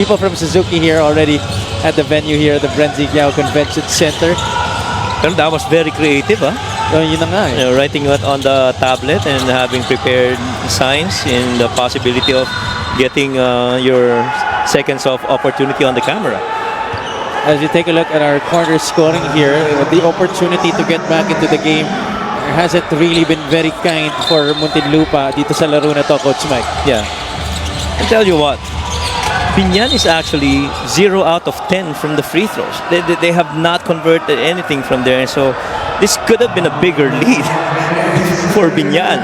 People from Suzuki here already at the venue here at the Brenzigliao Convention Center. And that was very creative, huh? Yun na nga, You know, writing it on the tablet and having prepared signs in the possibility of getting your seconds of opportunity on the camera. As you take a look at our corner scoring here, the opportunity to get back into the game hasn't really been very kind for Muntinlupa dito sa laro na to, Coach Mike. Yeah. And tell you what, Biñan is actually 0 out of 10 from the free throws. They have not converted anything from there, and so this could have been a bigger lead for Biñan.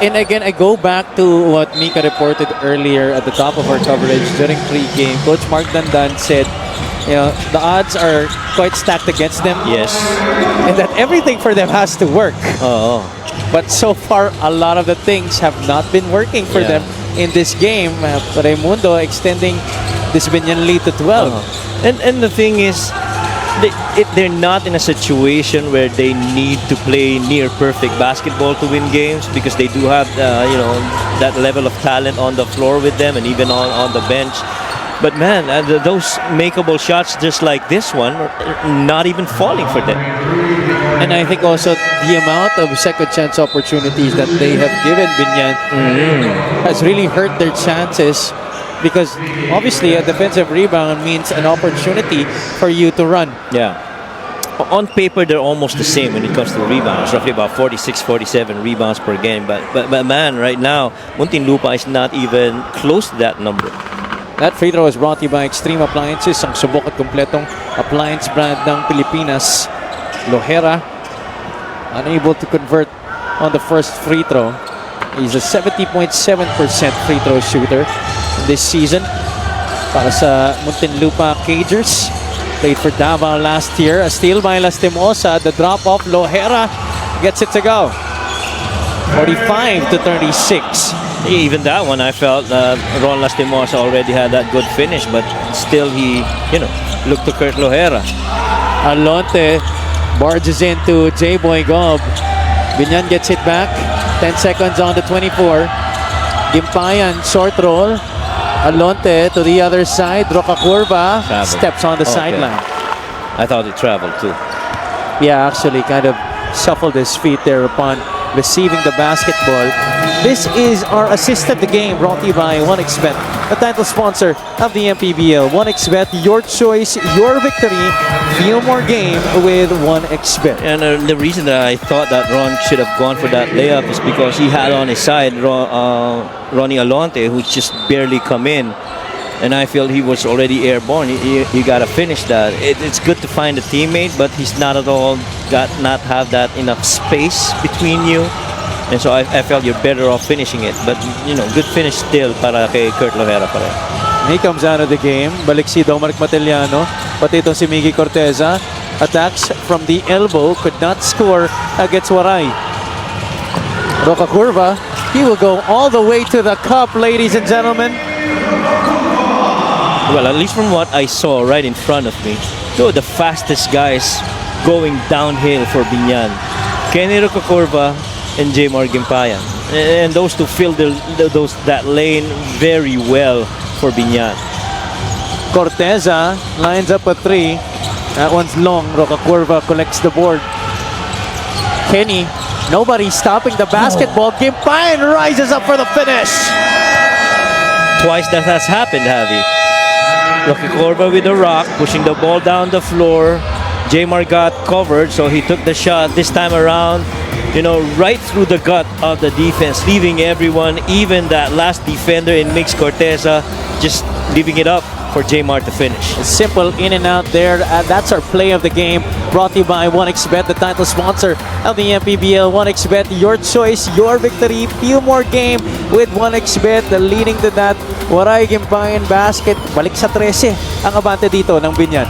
And again, I go back to what Mika reported earlier at the top of our coverage during pre-game. Coach Mark Dandan said, you know, the odds are quite stacked against them. Yes. And that everything for them has to work. Oh. But so far, a lot of the things have not been working for them in this game. Raimundo extending this Biñan lead to 12. And the thing is, they're not in a situation where they need to play near perfect basketball to win games, because they do have you know, that level of talent on the floor with them and even on the bench. But man, those makeable shots just like this one are not even falling for them. And I think also the amount of second chance opportunities that they have given Biñan has really hurt their chances, because obviously a defensive rebound means an opportunity for you to run. Yeah. On paper, they're almost the same when it comes to rebounds, roughly about 46, 47 rebounds per game. But man, right now, Muntinlupa is not even close to that number. That free throw is brought to you by Extreme Appliances, ang subok at kompletong appliance brand ng Pilipinas. Lohera, unable to convert on the first free throw. He's a 70.7% free throw shooter this season. Para sa Muntinlupa Cagers, played for Davao last year. A steal by Lastimosa. The drop off, Lohera gets it to go. 45 to 36. Even that one, I felt Ron Lastimosa already had that good finish, but still he, you know, looked to Kurt Lohera. Alonte barges into J-Boy Gob. Biñan gets it back. 10 seconds on the 24. Gimpayan, short roll. Alonte to the other side. Roca Curva steps on the sideline. I thought he traveled too. Yeah, actually kind of shuffled his feet there upon receiving the basketball. This is our assist of the game, brought to you by 1xBet, the title sponsor of the Mpbl. 1xBet, your choice, your victory. Feel more game with 1xBet. And the reason that I thought that Ron should have gone for that layup is because he had on his side Ronnie Alonte, who just barely come in. And I feel he was already airborne. You got to finish that. It's good to find a teammate, but he's not at all not have that enough space between you. And so I felt you're better off finishing it. But, you know, good finish still para kay Kurt Lohera pa rin. He comes out of the game. Balik si Dominic Mateliano. Pati itong si Miggy Corteza. Attacks from the elbow. Could not score against Waray. Roca Curva. He will go all the way to the cup, ladies and gentlemen. Well, at least from what I saw right in front of me, two of the fastest guys going downhill for Biñan. Kenny Rocacurva and J. Gimpayan. And those two filled that lane very well for Biñan. Corteza lines up a three. That one's long. Rocacurva collects the board. Kenny, nobody stopping the basketball. Gimpayan rises up for the finish. Twice that has happened, Javi. Rocacurva with a rock, pushing the ball down the floor. Jmar got covered, so he took the shot this time around, you know, right through the gut of the defense, leaving everyone, even that last defender in Mix Corteza, just leaving it up for Jmar to finish. A simple in and out there. That's our play of the game, brought to you by 1xBet, the title sponsor of the Mpbl. 1xBet, your choice, your victory. Feel more game with 1xBet, leading to that Waray Gimpayan basket. Balik sa 13 ang abante dito ng Biñan.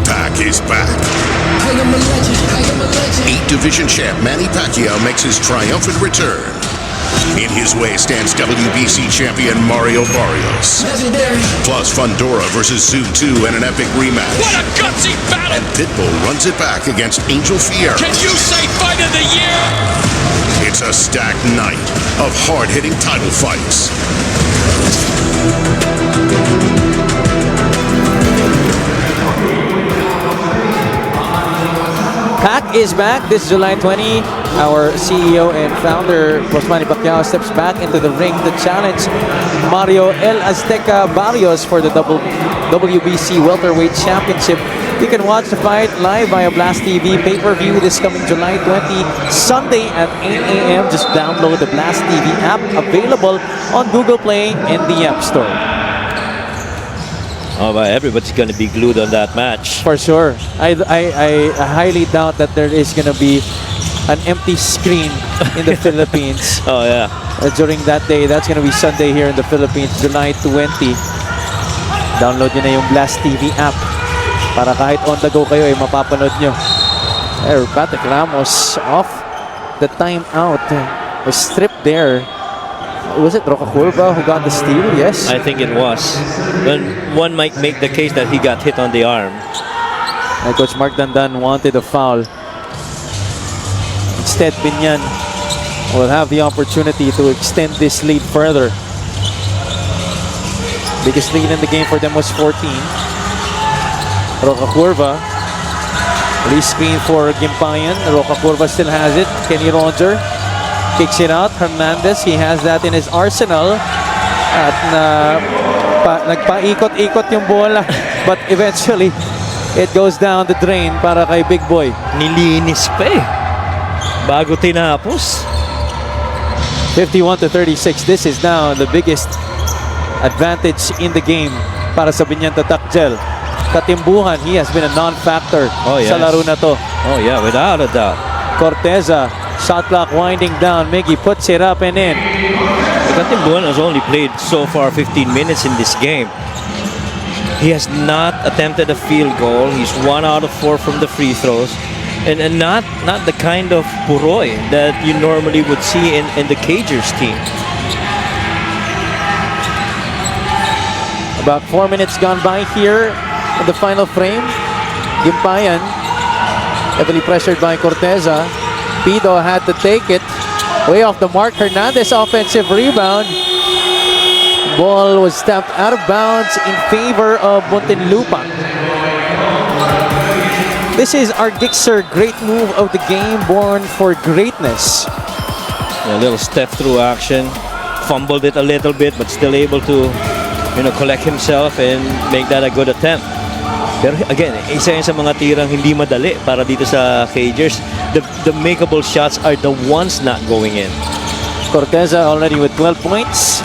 Pac is back. I am a legend. I am a legend. 8 division champ Manny Pacquiao makes his triumphant return. In his way stands WBC champion Mario Barrios. Legendary. Plus Fundora versus Zoo 2 in an epic rematch. What a gutsy battle! And Pitbull runs it back against Angel Fierro. Can you say fight of the year? It's a stacked night of hard-hitting title fights. Pac is back this July 20. Our CEO and founder, Manny Pacquiao, steps back into the ring to challenge Mario El Azteca Barrios for the WBC Welterweight Championship. You can watch the fight live via Blast TV pay-per-view this coming July 20, Sunday at 8 a.m. Just download the Blast TV app, available on Google Play and the App Store. Oh, but everybody's going to be glued on that match. For sure. I highly doubt that there is going to be an empty screen in the Philippines. Oh, yeah. During that day. That's going to be Sunday here in the Philippines, July 20. Download nyo na yung Blast TV app para kahit on the go kayo ay mapapanood nyo. There, Patrick Ramos off the timeout. Was stripped there. Was it Roca Curva who got the steal? Yes. I think it was. But one might make the case that he got hit on the arm. And Coach Mark Dandan wanted a foul. Instead, Biñan will have the opportunity to extend this lead further. Biggest lead in the game for them was 14. Roca Curva. Release screen for Gimpayan. Roca Curva still has it. Kenny Roger kicks it out. Hernandez, he has that in his arsenal. At nagpaikot-ikot yung bola. But eventually, it goes down the drain para kay Big Boy. Nilinis pa eh. Bago tinapos. 51-36. This is now the biggest advantage in the game para sa Biñan Tatakjel. Katimbuhan, he has been a non-factor sa laro na to. Oh yeah, without a doubt. Corteza, shot clock winding down. Miggy puts it up and in. Katimbuhan has only played so far 15 minutes in this game. He has not attempted a field goal. He's 1 out of 4 from the free throws. And not the kind of puroy that you normally would see in the Cagers team. About 4 minutes gone by here in the final frame. Gimpayan, heavily pressured by Corteza. Pido had to take it. Way off the mark. Hernandez, offensive rebound. Ball was stepped out of bounds in favor of Muntinlupa. This is our Gixxer great move of the game, born for greatness. A little step through action. Fumbled it a little bit, but still able to, collect himself and make that a good attempt. Pero again, isa yun sa mga tirang hindi madali para dito sa Cagers. The makeable shots are the ones not going in. Corteza already with 12 points.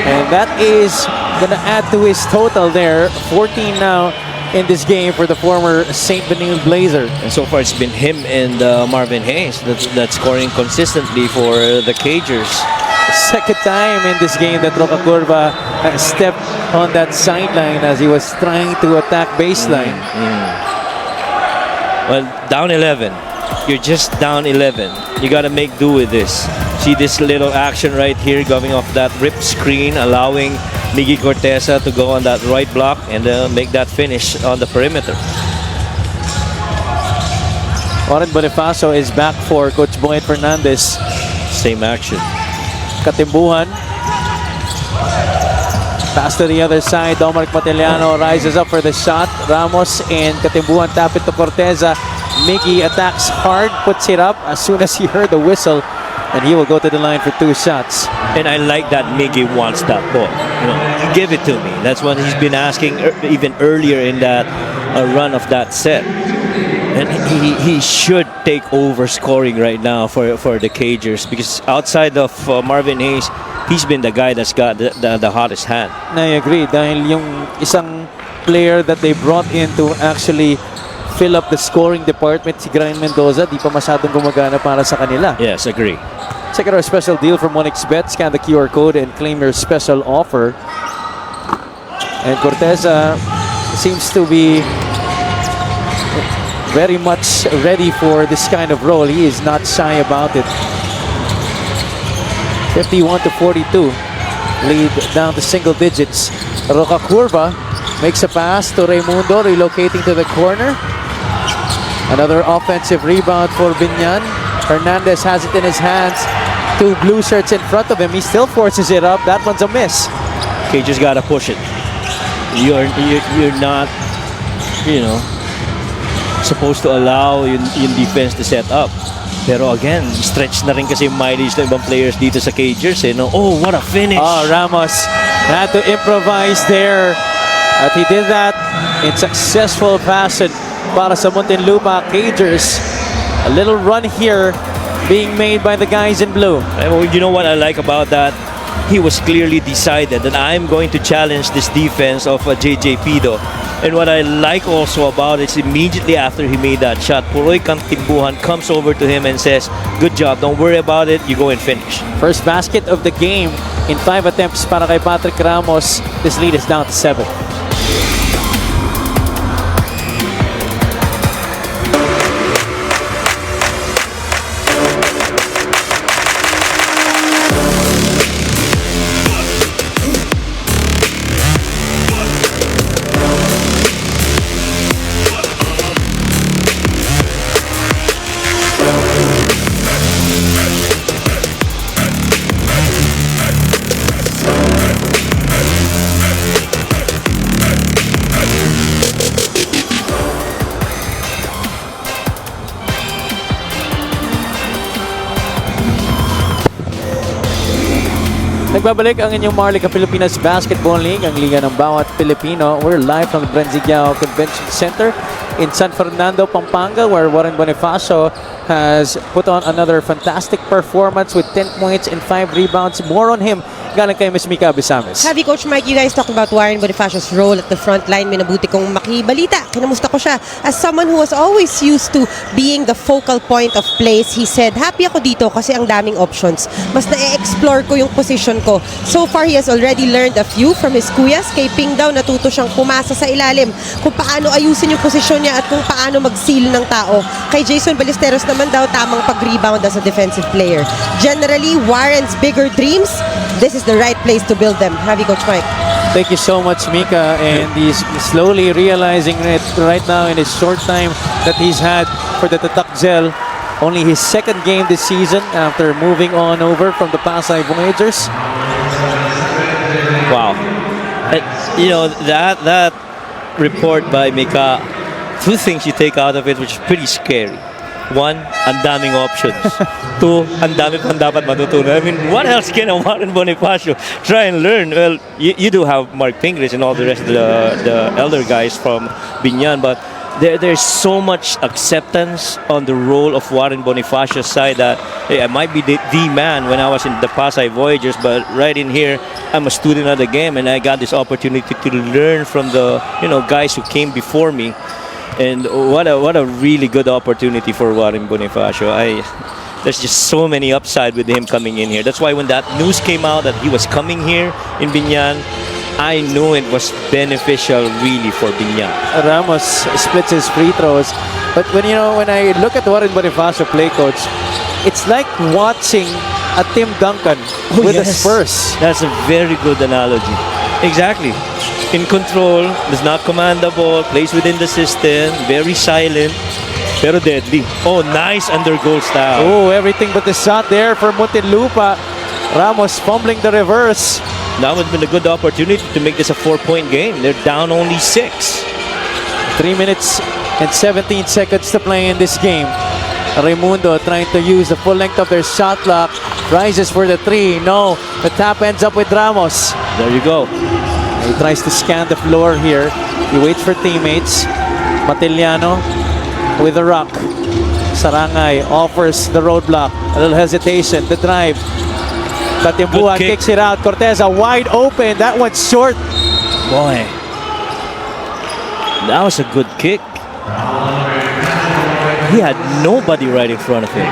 And that is going to add to his total there. 14 now in this game for the former St. Benil Blazer. And so far, it's been him and Marvin Hayes that's scoring consistently for the Cagers. Second time in this game that Roca Curva stepped on that sideline as he was trying to attack baseline. Well, down 11. You're just down 11. You got to make do with this. See this little action right here going off that rip screen, allowing Miggy Corteza to go on that right block and make that finish on the perimeter. Oren Bonifacio is back for Coach Boyd Fernandez. Same action. Katimbuhan. Pass to the other side. Dominic Mateliano rises up for the shot. Ramos and Katimbuhan tap it to Corteza. Miggy attacks hard, puts it up as soon as he heard the whistle, and he will go to the line for 2 shots. And I like that Miggy wants that ball. Give it to me. That's what he's been asking even earlier in that run of that set. And he should take over scoring right now for the Cagers, because outside of Marvin Hayes, he's been the guy that's got the hottest hand. I agree. Dahil yung isang player that they brought in to actually fill up the scoring department, si Grind Mendoza, di pa masyadong gumagana para sa kanila. Yes, agree. Check out our special deal from 1xBet. Scan the QR code and claim your special offer. And Corteza seems to be very much ready for this kind of role. He is not shy about it. 51-42. Lead down to single digits. Roca Curva makes a pass to Raimundo, relocating to the corner. Another offensive rebound for Biñan. Hernandez has it in his hands. Two blue shirts in front of him. He still forces it up. That one's a miss. Okay, just gotta push it. You're not, you know, supposed to allow yung defense to set up. Pero again, stretch na rin kasi mileage ng ibang players dito sa Cagers. No? Oh, what a finish! Oh, Ramos had to improvise there. At he did that in successful fashion para sa Muntinlupa Cagers. A little run here being made by the guys in blue. You know what I like about that? He was clearly decided that I'm going to challenge this defense of JJ Pido. And what I like also about it is immediately after he made that shot, Puroy Kantimbuhan comes over to him and says, good job, don't worry about it, you go and finish. First basket of the game in 5 attempts para kay Patrick Ramos. This lead is down to 7. Nagbabalik ang inyong Maharlika Pilipinas Basketball League, ang liga ng bawat Pilipino. We're live from the Brenzigiao Convention Center in San Fernando, Pampanga, where Warren Bonifacio has put on another fantastic performance with 10 points and 5 rebounds. More on him galing kay Ms. Mika Abisames. Sabi Coach Mike, you guys talked about Warren Bonifacio's role at the front line. Minabuti kong makibalita. Kinamusta ko siya. As someone who was always used to being the focal point of plays, he said, happy ako dito kasi ang daming options. Mas na-explore ko yung position ko. So far, he has already learned a few from his kuyas. Kay Ping daw, natuto siyang pumasa sa ilalim. Kung paano ayusin yung posisyon niya at kung paano mag-seal ng tao. Kay Jason Ballesteros naman daw, tamang pag-rebound as a defensive player. Generally, Warren's bigger dreams, this is the right place to build them. Have you, Coach Mike? Thank you so much, Mika. And he's slowly realizing it right now in his short time that he's had for the Tatakzel. Only his second game this season after moving on over from the Pasay Voyagers. Wow. You know, that report by Mika, two things you take out of it which is pretty scary. One, ang daming options. Two, ang dami pang dapat matutunan. I mean, what else can a Warren Bonifacio try and learn? Well, you do have Mark Pingris and all the rest of the elder guys from Biñan, but there's so much acceptance on the role of Warren Bonifacio's side that hey, I might be the man when I was in the Pasay Voyagers, but right in here, I'm a student of the game, and I got this opportunity to learn from the guys who came before me. And what a really good opportunity for Warren Bonifacio. There's just so many upside with him coming in here. That's why when that news came out that he was coming here in Biñan, I knew it was beneficial really for Biñan. Ramos splits his free throws. But when I look at Warren Bonifacio play, coach, it's like watching a Tim Duncan with the Spurs. That's a very good analogy. Exactly. In control, does not command the ball, plays within the system, very silent, pero deadly. Oh, nice under goal style. Oh, everything but the shot there for Muntinlupa. Ramos fumbling the reverse. That would have been a good opportunity to make this a 4-point game. They're down only 6. 3 minutes and 17 seconds to play in this game. Raimundo trying to use the full length of their shot clock. Rises for the 3. No, the tap ends up with Ramos. There you go. He tries to scan the floor here. He waits for teammates. Matiliano with the rock. Sarangay offers the roadblock. A little hesitation. The drive. Katimbuhan kicks it out. Corteza wide open. That one's short. Boy. That was a good kick. He had nobody right in front of him.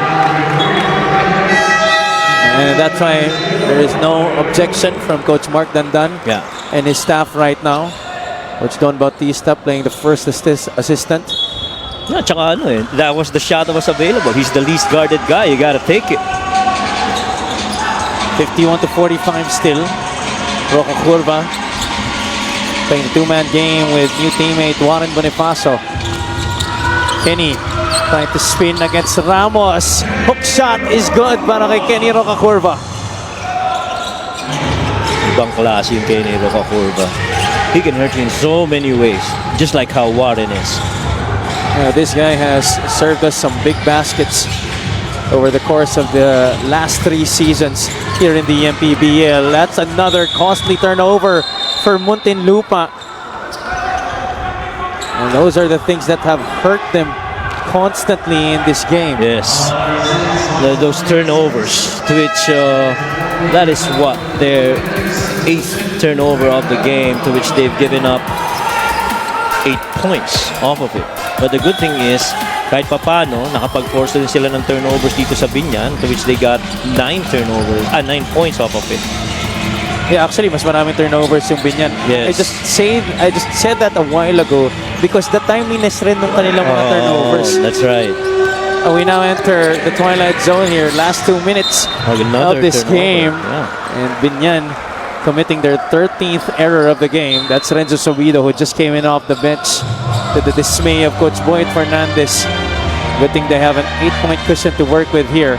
And that's why there is no objection from Coach Mark Dandan and his staff right now. Coach Don Bautista playing the first assistant. Yeah, tsaka that was the shot that was available. He's the least guarded guy. You gotta take it. 51-45 still. Rocco Curva playing the two-man game with new teammate Warren Bonifacio. Kenny Trying to spin against Ramos. Hook shot is good para kay Kenny Rocacurva. Ibang klase yung Kenny Rocacurva. He can hurt you in so many ways, just like how Warren is. This guy has served us some big baskets over the course of the last 3 seasons here in the Mpbl. That's another costly turnover for Muntinlupa. And those are the things that have hurt them constantly in this game. Yes, those turnovers, to which that is what their 8th turnover of the game, to which they've given up 8 points off of it. But the good thing is, kahit papano, nakapag-force din sila ng turnovers dito sa Biñan, to which they got 9 points off of it. Yeah, actually, mas maraming turnovers yung Biñan. Yes. I just said that a while ago because the timeliness rin ng kanilang mga turnovers. That's right. We now enter the twilight zone here. Last 2 minutes Another of this turnover. game. Yeah. And Biñan committing their 13th error of the game. That's Renzo Sobido, who just came in off the bench to the dismay of Coach Boyd Fernandez. Good thing they have an 8-point cushion to work with here.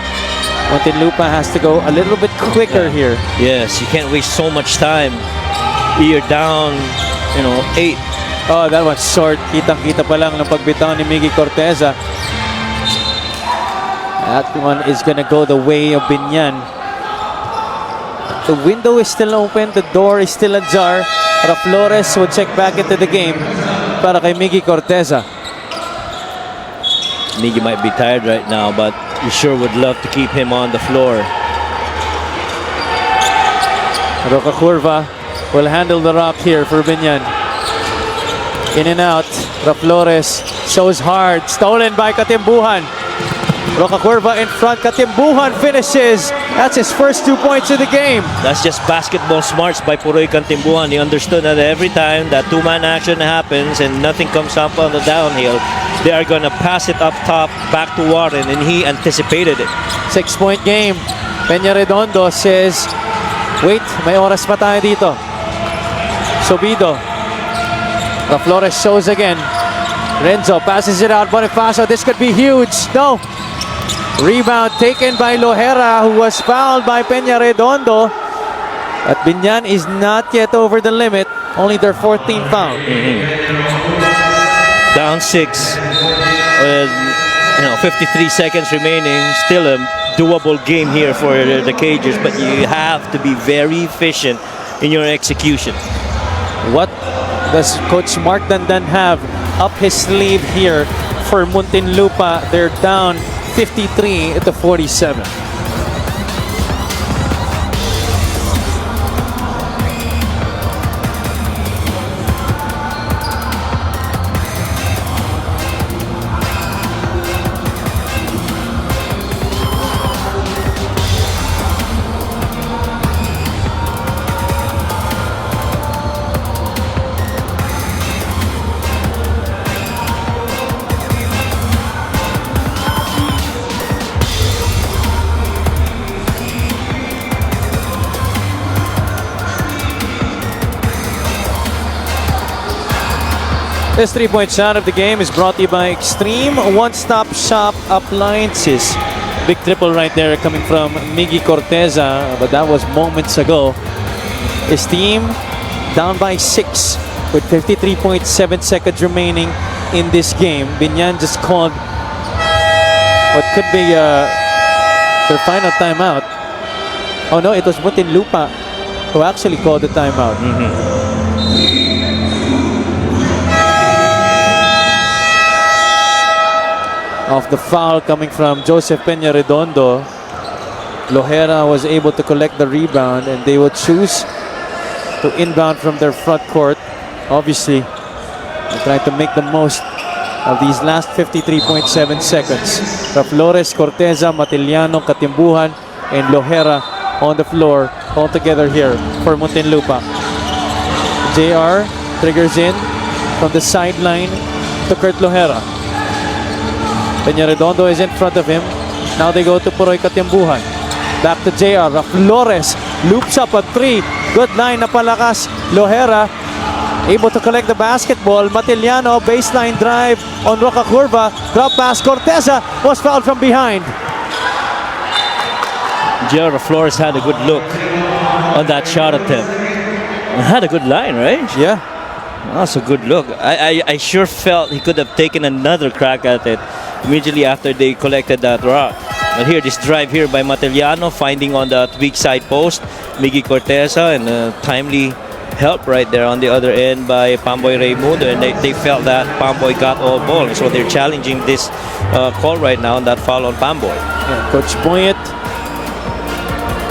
Muntinlupa has to go a little bit quicker here. Yes, you can't waste so much time. You're down, 8. Oh, that was short. Kitang-kita pa lang ng pagbitaw ni Miggy Corteza. That one is gonna go the way of Biñan. The window is still open. The door is still ajar. Flores will check back into the game para kay Miggy Corteza. Miggy might be tired right now, but you sure would love to keep him on the floor. Rocacurva will handle the rock here for Biñan. In and out. Flores shows hard. Stolen by Katimbuhan. Rocacurva in front. Katimbuhan finishes. That's his first 2 points of the game. That's just basketball smarts by Puroy Katimbuhan. He understood that every time that 2-man action happens and nothing comes up on the downhill, they are going to pass it up top back to Warren, and he anticipated it. 6-point game. Peña Redondo says, wait, may oras pa tayo dito. Sobido. Flores shows again. Renzo passes it out. Bonifacio, this could be huge. No. Rebound taken by Lohera, who was fouled by Peña Redondo. But Biñan is not yet over the limit. Only their 14th foul. Down 6 with 53 seconds remaining. Still a doable game here for the Cagers, but you have to be very efficient in your execution. What does Coach Mark Dandan have up his sleeve here for Muntinlupa? They're down 53 to 47. This 3-point shot of the game is brought to you by Extreme One-Stop Shop Appliances. Big triple right there coming from Miggy Corteza, but that was moments ago. His team down by 6 with 53.7 seconds remaining in this game. Biñan just called what could be their final timeout. Oh no, it was Muntinlupa who actually called the timeout. Off the foul coming from Joseph Peña Redondo, Lohera was able to collect the rebound, and they will choose to inbound from their front court. Obviously, they're trying to make the most of these last 53.7 seconds. Flores, Corteza, Matiliano, Katimbuhan, and Lohera on the floor all together here for Muntinlupa. JR triggers in from the sideline to Kurt Lohera. Peña Redondo is in front of him. Now they go to Puroy Katimbuhan. Back to JR. Flores loops up a 3. Good line na palakas. Lohera able to collect the basketball. Matiliano, baseline drive on Roca Curva. Drop pass, Corteza was fouled from behind. Gerald Flores had a good look on that shot attempt. Had a good line, right? Yeah. That's a good look. I sure felt he could have taken another crack at it immediately after they collected that rock. But here, this drive here by Matiliano, finding on that weak side post, Miggy Corteza, and timely help right there on the other end by Pamboy Raimundo, and they felt that Pamboy got all ball, so they're challenging this call right now on that foul on Pamboy. Yeah, Coach Boyet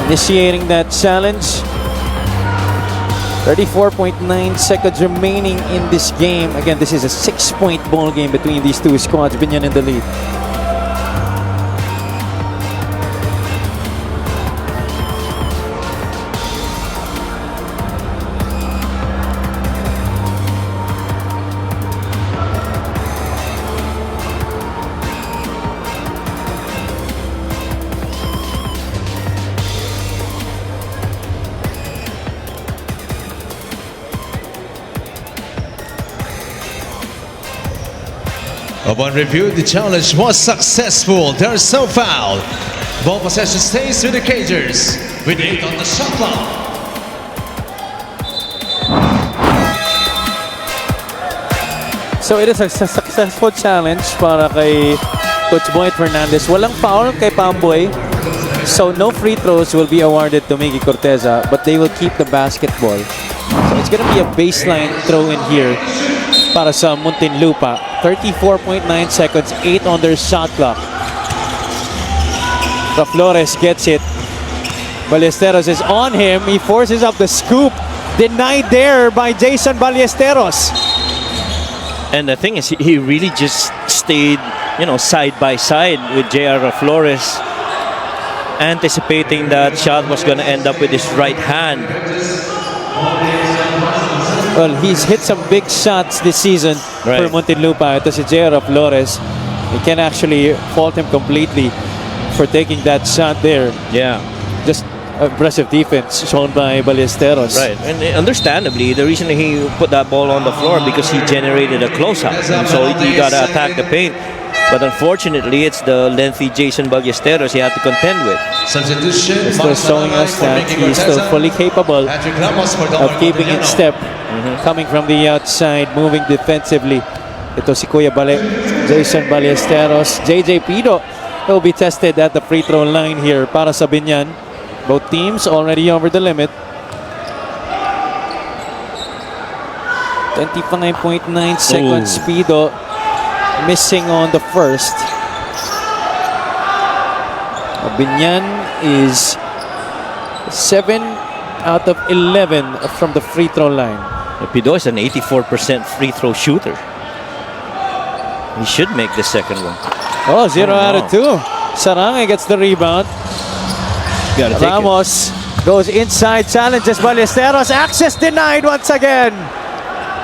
initiating that challenge. 34.9 seconds remaining in this game. Again, this is a 6-point ball game between these two squads. Biñan in the lead. Upon review, the challenge was successful. There's no foul. Ball possession stays with the Cagers with 8 on the shot clock. So it is a successful challenge para kay Coach Boyet Fernandez. Walang foul kay Pamboy. So no free throws will be awarded to Miggy Corteza, but they will keep the basketball. So it's gonna be a baseline throw in here para sa Muntinlupa. 34.9 seconds, 8 on their shot clock. Flores gets it. Ballesteros is on him. He forces up the scoop. Denied there by Jason Ballesteros. And the thing is, he really just stayed, side by side with J.R. Flores, anticipating that shot was going to end up with his right hand. Well, he's hit some big shots this season for Muntinlupa. Ito si J.R. Flores. You can actually fault him completely for taking that shot there. Yeah. Just impressive defense shown by Ballesteros. Right, and understandably, the reason he put that ball on the floor because he generated a closeout, and so he got to attack the paint. But unfortunately, it's the lengthy Jason Ballesteros he had to contend with. Substitution. Still showing us that he's still fully capable of keeping in step, coming from the outside, moving defensively. Ito si Kuya Jason Ballesteros. JJ Pido will be tested at the free throw line here para sa Biñan. Both teams already over the limit. 25.9 seconds. Pido missing on the first. Biñan is 7 out of 11 from the free throw line. Pido is an 84% free throw shooter. He should make the second one. Oh, 0 out of 2. Sarangay gets the rebound. Ramos goes inside, challenges Ballesteros. Access denied once again.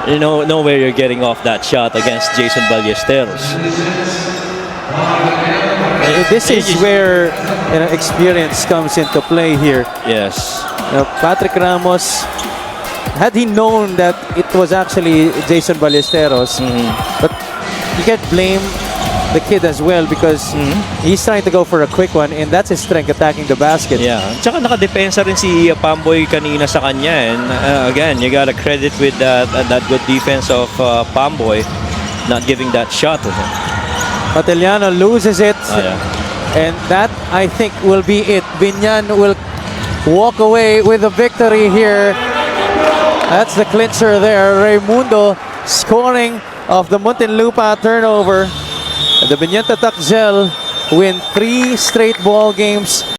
You know where you're getting off that shot against Jason Ballesteros. This is where experience comes into play here. Yes. Patrick Ramos, had he known that it was actually Jason Ballesteros, but you can't blame the kid as well because he's trying to go for a quick one, and that's his strength, attacking the basket. Yeah. Tsaka nakadepensa rin si Pamboy kanina sa kanya, and again, you gotta credit with that good defense of Pamboy not giving that shot to him. Matiliano loses it, and that I think will be it. Biñan will walk away with a victory here. That's the clincher there. Raimundo scoring of the Muntinlupa turnover. The Biñan Tatak Gel win 3 straight ball games.